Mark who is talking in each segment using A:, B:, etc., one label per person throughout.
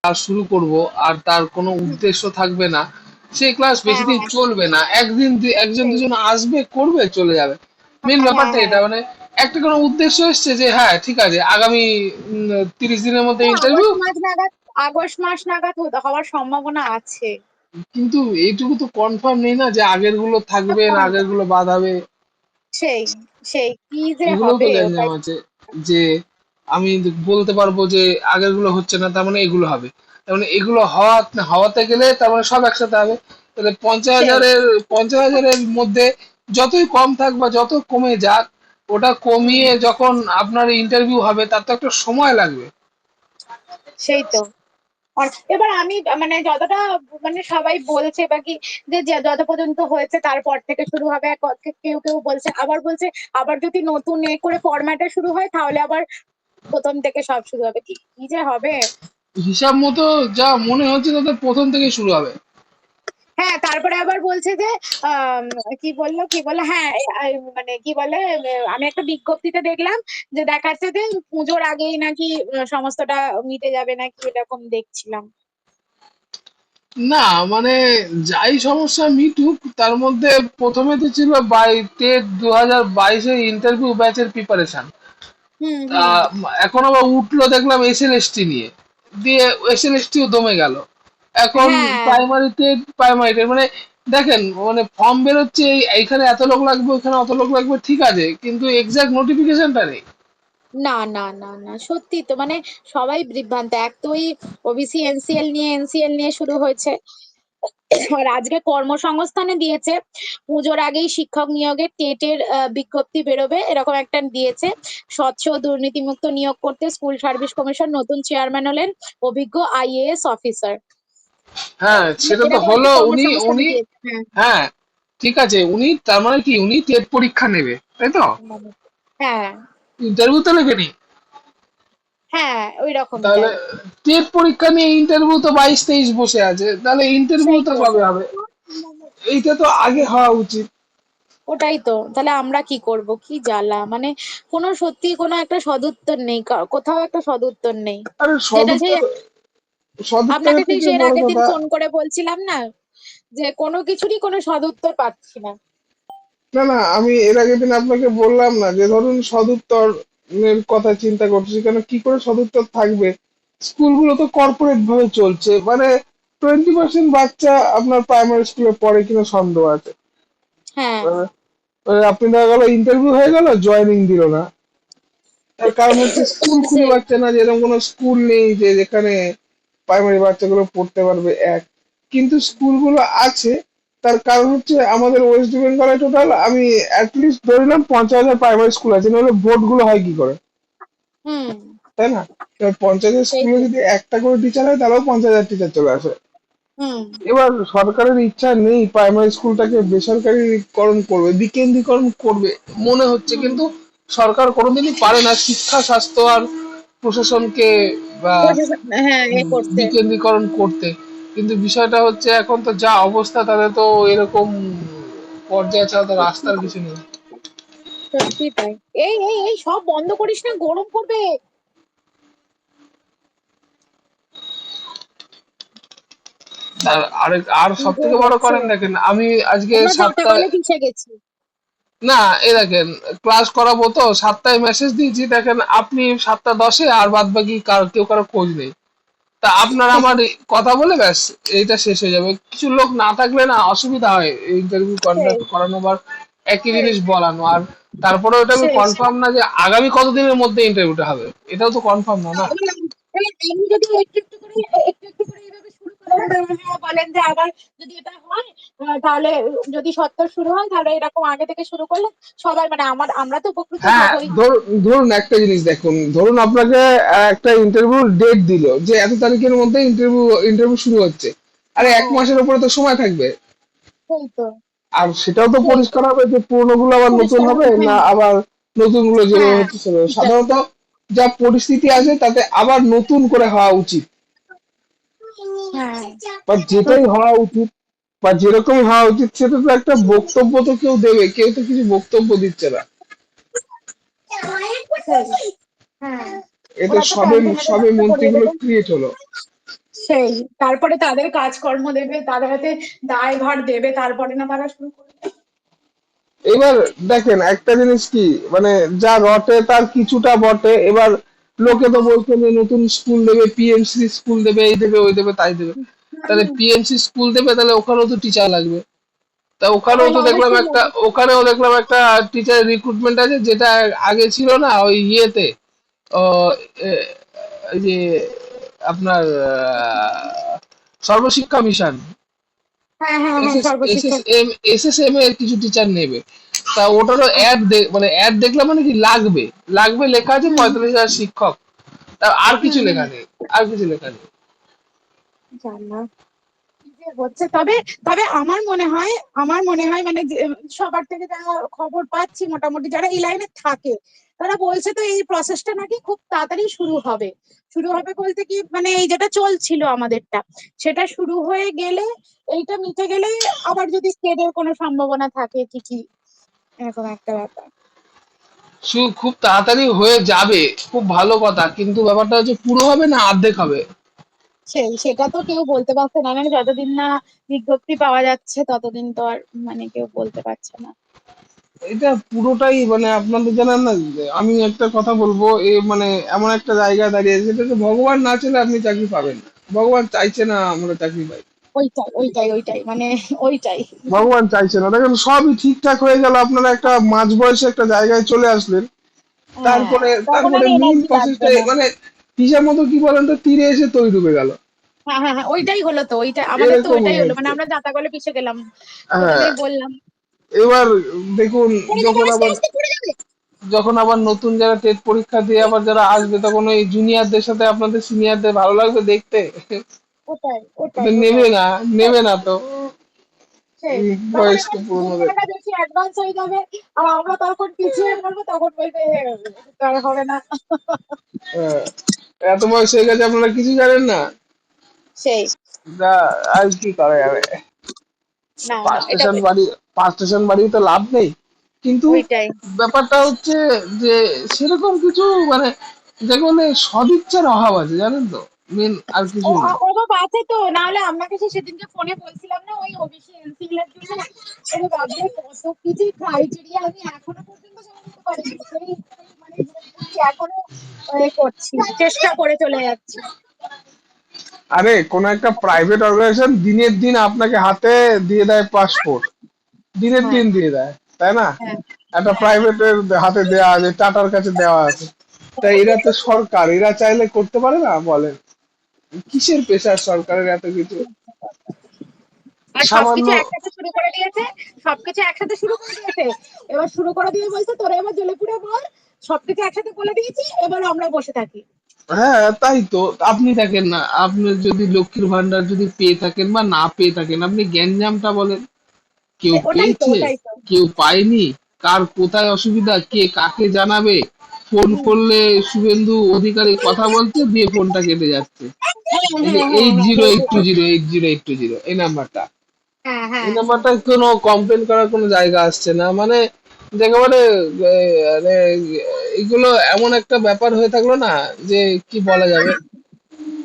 A: Class শুরু করব আর তার কোনো উদ্দেশ্য থাকবে না, সেই ক্লাস
B: হ্যাঁ
A: বেশি দিন
B: হ্যাঁ
A: চলবে না। একদিন একজন
B: সেই
A: দুজন আসবে, করবে, চলে যাবে। মেন
B: হ্যাঁ হ্যাঁ
A: ব্যাপারটা
B: হ্যাঁ
A: এটা, মানে একটা কোনো উদ্দেশ্য এসছে যে হ্যাঁ ঠিক আছে আগামী 30 দিনের মধ্যে
B: এই
A: ইন্টারভিউ।
B: আগস্ট মাস নাগাদ হওয়ার সম্ভাবনা আছে।
A: কিন্তু এইটুকু তো কনফার্ম নেই না যে আগের গুলো থাকবে না
B: কনফার্ম
A: আগের গুলো বাদ হবে।
B: সেই সেই কি যে
A: এগুলোও তো
B: হবে
A: গ্যাঞ্জাম
B: ওটাই।
A: আছে যে আমি বলতে পারবো যে আগের গুলো হচ্ছে না, তার মানে এগুলো হবে। তার মানে এগুলো হওয়াতে গেলে তার মানে সব একসাথে হবে। তাহলে পঞ্চাশ
B: সেই
A: হাজারের 50,000-এর মধ্যে যতই কম থাক বা যত কমে যাক, ওটা
B: হুম
A: কমিয়ে যখন আপনার ইন্টারভিউ হবে তার তো একটা সময় লাগবে।
B: সেই তো। এবার আমি মানে যতটা মানে সবাই বলছে বা কি যে যত পর্যন্ত হয়েছে তারপর থেকে শুরু হবে, কেউ কেউ বলছে, আবার বলছে আবার যদি নতুন করে ফরম্যাটে শুরু হয় তাহলে আবার প্রথম থেকে সব শুরু হবে, কি কি যে হবে।
A: হিসাব মতো যা মনে হচ্ছে তাতে প্রথম থেকেই শুরু হবে।
B: হ্যাঁ তারপরে আবার বলছে যে আম, কি বললো হ্যাঁ মানে কি বলে আমি একটা বিজ্ঞপ্তিতে দেখলাম যে দেখাচ্ছে যে পুজোর আগেই নাকি সমস্তটা মিটে যাবে নাকি, এরকম দেখছিলাম।
A: না মানে যাই সমস্যা মিটুক, তার মধ্যে প্রথমে তো ছিল টেট 2022-এর ইন্টারভিউ ব্যাচের প্রিপারেশন।
B: হুম হুম।
A: এখন আবার উঠলো দেখলাম এসএলএসটি নিয়ে, দিয়ে এসএলএসটিও দমে গেল। এখন
B: হ্যাঁ
A: প্রাইমারি টেট মানে দেখেন, মানে ফর্ম বেরোচ্ছে, এইখানে এত লোক লাগবে ওইখানে অত লোক লাগবে, ঠিক আছে, কিন্তু এক্সাক্ট নোটিফিকেশনটা নেই।
B: না না না না সত্যি তো মানে সবাই বিভ্রান্ত। এক তো ওই ওবিসি এনসিএল নিয়ে শুরু হয়েছে, আর আজকে কর্মসংস্থানে দিয়েছে পুজোর আগেই শিক্ষক নিয়োগের টেটের বিজ্ঞপ্তি বেরোবে এরকম একটা দিয়েছে। স্বচ্ছ ও দুর্নীতিমুক্ত নিয়োগ করতে স্কুল সার্ভিস কমিশন নতুন চেয়ারম্যান হলেন অভিজ্ঞ আইএএস অফিসার।
A: হ্যাঁ সেটা তো
B: এরকম একটা
A: হলো। উনি
B: কর্মসংস্থানে
A: উনি
B: দিয়েছে। হ্যাঁ
A: হ্যাঁ ঠিক আছে, উনি তার মানে কি উনি টেট পরীক্ষা নেবে, তাই তো?
B: হ্যাঁ
A: ইন্টারভিউ তো নেবেনি।
B: হ্যাঁ ওই
A: তাহলে
B: রকমটাই।
A: টেট পরীক্ষা নিয়ে ইন্টারভিউ তো 22-23 বসে আছে, তাহলে
B: সেই
A: ইন্টারভিউটা
B: তো।
A: কবে হবে? এইটা তো আগে হওয়া উচিত।
B: ওটাই তো, তাহলে আমরা কি করব, কি জ্বালা মানে কোনো সত্যি কোনো একটা সদুত্তর নেই, কোথাও একটা সদুত্তর নেই।
A: আরে
B: যেটা সেই আপনাকে
A: সদুত্তরের
B: সেই
A: থেকে
B: এর
A: বড়
B: আগের দিন
A: কথা,
B: ফোন করে বলছিলাম না যে কোনো কিছুরই কোনো সদুত্তর পাচ্ছি না।
A: না না আমি এর আগের দিন আপনাকে বললাম না যে ধরুন সদুত্তর এর কথা চিন্তা করছি, কেন কি করে সদুত্তর থাকবে? স্কুলগুলো তো কর্পোরেট ভাবে চলছে, মানে 20% বাচ্চা আপনার প্রাইমারি স্কুলে পড়ে কিনা সন্দেহ আছে।
B: হ্যাঁ
A: আপনি দেখা গেল ইন্টারভিউ হয়ে গেল, জয়েনিং দিল না। তার কারণ হচ্ছে স্কুল খুঁজে
B: সেই
A: পাচ্ছে না, যে এরকম কোনো স্কুল নেই যে যেখানে প্রাইমারি বাচ্চাগুলো পড়তে পারবে। কিন্তু স্কুলগুলো আছে, তার কারণ হচ্ছে আমাদের ওয়েস্ট বেঙ্গলে টোটাল আমি অ্যাটলিস্ট ধরলাম 50,000 প্রাইমারি স্কুল আছে, নাহলে বোর্ড গুলো হয় কি করে,
B: হুম
A: তাই না? এবার 50,000
B: সেই
A: স্কুলে
B: তো।
A: যদি একটা করে টিচার হয় তাহলেও 50,000 টিচার চলে আসে।
B: হুম
A: এবার সরকারের ইচ্ছা নেই প্রাইমারি স্কুলটাকে বেসরকারিকরণ করবে, বিকেন্দ্রীকরণ করবে মনে হচ্ছে,
B: হুম।
A: কিন্তু সরকার কোনোদিনই পারে না শিক্ষা স্বাস্থ্য আর প্রশাসনকে বা
B: হ্যাঁ এ করতে।
A: বিকেন্দ্রীকরণ করতে। কিন্তু বিষয়টা হচ্ছে এখন তো যা অবস্থা, তাদের তো এরকম পর্যায়ে ছাড়া তো
B: সত্যি
A: রাস্তার
B: তাই,
A: কিছু নেই।
B: সত্যি তাই। এই সব বন্ধ করিস না, গরম পড়বে।
A: আর
B: কি
A: সব
B: যে
A: থেকে বড়
B: হচ্ছে,
A: করেন দেখেন, আমি আজকে
B: আমরা যাতা
A: 7টায়,
B: কলে পিছিয়ে গেছি।
A: না এই দেখেন ক্লাস করাবো তো 7টায় মেসেজ দিয়েছি, দেখেন আপনি 7টা 10-এ, আর বাদ বাকি কেউ কারো খোঁজ নেই। তা আপনার আমার কথা বলে ব্যাস এইটা শেষ হয়ে যাবে। কিছু লোক না থাকলে না অসুবিধা হয় ইন্টারভিউ
B: সেই
A: কন্ডাক্ট করানো বা একই
B: সেই
A: জিনিস বলানো। আর তারপরে ওটা আমি
B: সেই
A: কনফার্ম না যে আগামী কতদিনের মধ্যে ইন্টারভিউটা হবে, এটাও তো কনফার্ম না না।
B: এবার আমি যদি একটু একটু করে এইভাবে শুরু করেন, বলেন যে আবার যদি এটা হয় তাহলে যদি সত্তর শুরু হয় তাহলে এরকম আগে থেকে শুরু করলে সবাই মানে আমরা তো উপকৃত
A: হ্যাঁ
B: হবই।
A: ধরুন একটা জিনিস দেখুন, ধরুন আপনাকে একটা ইন্টারভিউ ডেট দিল যে এত তারিখের মধ্যে ইন্টারভিউ শুরু হচ্ছে, আরে এক
B: হ্যাঁ
A: মাসের উপরে তো সময় থাকবে।
B: সেই তো।
A: আর সেটাও তো
B: সেই তো
A: পরিষ্কার হবে যে পুরনো গুলো আবার নতুন
B: পরিষ্কার
A: হবে
B: হবে।
A: না,
B: হ্যাঁ
A: আবার নতুন গুলো যেভাবে
B: হ্যাঁ
A: হচ্ছে সেভাবে।
B: ঠিকঠাক।
A: সাধারণত যা পরিস্থিতি আছে তাতে আবার নতুন করে হওয়া উচিত,
B: হ্যাঁ
A: বা যেটাই হওয়া উচিত বা যেরকম হওয়া উচিত সেটা তো একটা বক্তব্য তো কেউ দেবে, কেউ তো কিছু বক্তব্য দিচ্ছে না।
B: সেই। হ্যাঁ
A: এটা
B: ওরা তো
A: সবে
B: ক্যান্টিনেতে
A: সবে
B: ব্যবস্থা করিয়ে
A: মন্ত্রীগুলো
B: দেবে।
A: ক্রিয়েট হলো।
B: সেই তারপরে তাদের কাজকর্ম দেবে, তাদের হাতে দায়ভার দেবে, তারপরে না তারা শুরু করবে।
A: এবার দেখেন একটা জিনিস কি, মানে যা রটে তার কিছুটা বটে। এবার লোকে তো বলছে যে নতুন স্কুল দেবে, পিএমসি স্কুল দেবে, এই দেবে ওই দেবে তাই দেবে। তাহলে পিএমসি স্কুল দেবে, তাহলে ওখানেও তো টিচার লাগবে। তা ওখানেও তো দেখলাম
B: অবশ্যই
A: একটা,
B: লাগবে।
A: ওখানেও দেখলাম একটা টিচার রিক্রুটমেন্ট আছে, যেটা আগে ছিল না ওই ইয়েতে, ও, এ- এই যে আপনার সর্বশিক্ষা মিশন,
B: হ্যাঁ হ্যাঁ হ্যাঁ, সর্বশিক্ষা।
A: এসএসএম এর কিছু টিচার নেবে। তা ওটারও অ্যাড, মানে অ্যাড দেখলাম, মানে কি লাগবে, লাগবে লেখা আছে
B: হুম
A: 45,000 শিক্ষক। তা আর কিছু
B: হুম।
A: লেখা নেই, আর কিছু লেখা নেই।
B: জানলা কি যে হচ্ছে, তবে তবে আমার মনে হয় মানে সবার থেকে যা খবর পাচ্ছি, মোটামুটি যারা এই লাইনে থাকে তারা বলছে তো এই প্রসেসটা নাকি খুব তাড়াতাড়ি শুরু হবে। শুরু হবে বলতে কি, মানে এই যেটা চলছিল আমাদেরটা, সেটা শুরু হয়ে গেলে, এইটা মিটে গেলে আবার যদি স্টেডের কোনো সম্ভাবনা থাকে কি এরকম একটা ব্যাপার।
A: খুব তাড়াতাড়ি হয়ে যাবে, খুব ভালো কথা, কিন্তু ব্যাপারটা হচ্ছে পুরো হবে না অর্ধেক হবে।
B: সেটা তো কেউ বলতে পারছে না, মানে যতদিন না বিজ্ঞপ্তি পাওয়া যাচ্ছে ততদিন তো আর মানে কেউ বলতে পারছে না।
A: এটা পুরোটাই মানে আপনাদের জানেন না, আমি একটা কথা বলবো, মানে এমন একটা জায়গায় দাঁড়িয়েছে, যেটা তো ভগবান না চাইলে আপনি চাকরি পাবেন না। ভগবান চাইছে না আমরা চাকরি পাই।
B: ওইটাই মানে ওইটাই।
A: ভগবান চাইছে না, দেখেন সবই ঠিকঠাক হয়ে গেল, আপনারা একটা মাঝ বয়সে একটা জায়গায় চলে আসলেন।
B: হ্যাঁ,
A: তারপরে
B: তখন আর
A: তারপরে মেইন
B: এনার্জি লাগবে
A: প্রসেসটা
B: না।
A: মানে হিসাব মতো কি বলেন তো, তীরে এসে তৈ ডুবে গেল,
B: হ্যাঁ হ্যাঁ হ্যাঁ, ওইটাই হলো তো, ওইটা আমাদের তো
A: এরকম
B: ওইটাই হলো, মানে
A: হয়েছে।
B: আমরা যাতা কলে পিষে গেলাম। ওই
A: হ্যাঁ,
B: জন্যই বললাম।
A: এবার দেখুন,
B: পড়ে যাবে,
A: যখন
B: আস্তে
A: আবার,
B: আস্তে পড়ে যাবে।
A: যখন আবার নতুন যারা টেট পরীক্ষা দিয়ে আবার যারা আসবে, তখন ওই জুনিয়রদের সাথে আপনাদের সিনিয়রদের ভালো লাগবে দেখতে?
B: ওটাই ওটাই
A: ওদের নেবে
B: ওটাই।
A: না, নেবে না তো।
B: সেই
A: এই
B: তখন
A: বয়স্ক
B: এবার
A: পুরনোদের।
B: জুনিয়ররা বেশি অ্যাডভান্স হয়ে যাবে, আর আমরা তখন পিছিয়ে পড়বো, তখন বলবে তার হবে না।
A: হ্যাঁ, এত বয়স হয়ে গেছে আপনারা কিছু জানেন না,
B: সেই
A: যা আর কি করা যাবে।
B: না না,
A: পাঁচ
B: এটা
A: স্টেশন বাড়ি, পাঁচ স্টেশন বাড়ি তো লাভ নেই। কিন্তু
B: ওইটাই।
A: ব্যাপারটা হচ্ছে যে সেরকম কিছু মানে, যেখানে সদিচ্ছার অভাব আছে জানেন তো, মেন আর কিছুই না।
B: অভাব আছে তো, না হলে আপনাকে সে সেদিনকে ফোনে বলছিলাম না, ওই ওবিসি এনসিএল এর জন্য ওরে বাবা কত কিছু ক্রাইটেরিয়া আমি এখনো পর্যন্ত জমা দিতে পারিনি, সেই মানে জোর করছি এখনো, করছি, চেষ্টা করে চলে যাচ্ছি।
A: আরে কোন একটা প্রাইভেট অর্গানাইজেশন দিনের দিন আপনাকে হাতে দিয়ে দেয় পাসপোর্ট, দিনের
B: হ্যাঁ
A: দিন দিয়ে দেয়, তাই না?
B: হ্যাঁ
A: একটা
B: হ্যাঁ
A: প্রাইভেটের হাতে দেওয়া আছে, টাটার কাছে দেওয়া আছে। তাই এরা তো সরকার, এরা চাইলে করতে পারে না বলেন? কিসের প্রেশার সরকারের এত কিছু?
B: আর
A: সামান্য,
B: সবকিছু একসাথে শুরু করে দিয়েছে, সবকিছু একসাথে শুরু করে দিয়েছে। এবার শুরু করে দিয়ে বলছে তোরা এবার জ্বলে পুড়ে বল, সবকিছু একসাথে বলে দিয়েছি, এবার আমরা বসে থাকি।
A: হ্যাঁ তাই তো। আপনি দেখেন না, আপনি যদি লক্ষ্মীর ভান্ডার যদি পেয়ে থাকেন বা না পেয়ে থাকেন, আপনি গ্যাঞ্জামটা বলেন। কেউ
B: ওটাই তো
A: পেয়েছে,
B: ওটাই তো।
A: কেউ পায়নি, কার কোথায় অসুবিধা, কে কাকে জানাবে, ফোন
B: হুম।
A: করলে শুভেন্দু অধিকারী কথা বলছে, দিয়ে ফোনটা কেটে যাচ্ছে।
B: হ্যাঁ
A: এই যে
B: হ্যাঁ হ্যাঁ
A: এইট
B: হ্যাঁ
A: জিরো এইট টু জিরো, 8082 এই নাম্বারটা,
B: হ্যাঁ
A: এই
B: হ্যাঁ।
A: নাম্বারটা কোনো কমপ্লেন করার কোনো জায়গা আসছে না, মানে একেবারে মানে এগুলো এমন একটা ব্যাপার হয়ে থাকলো না, যে কি বলা যাবে।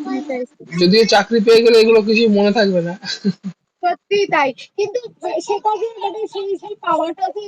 B: সেটাই।
A: যদিও চাকরি পেয়ে গেলে এগুলো কিছু মনে থাকবে না।
B: সত্যিই তাই, কিন্তু সেটা যে মানে সেই সেই পাওয়াটা যে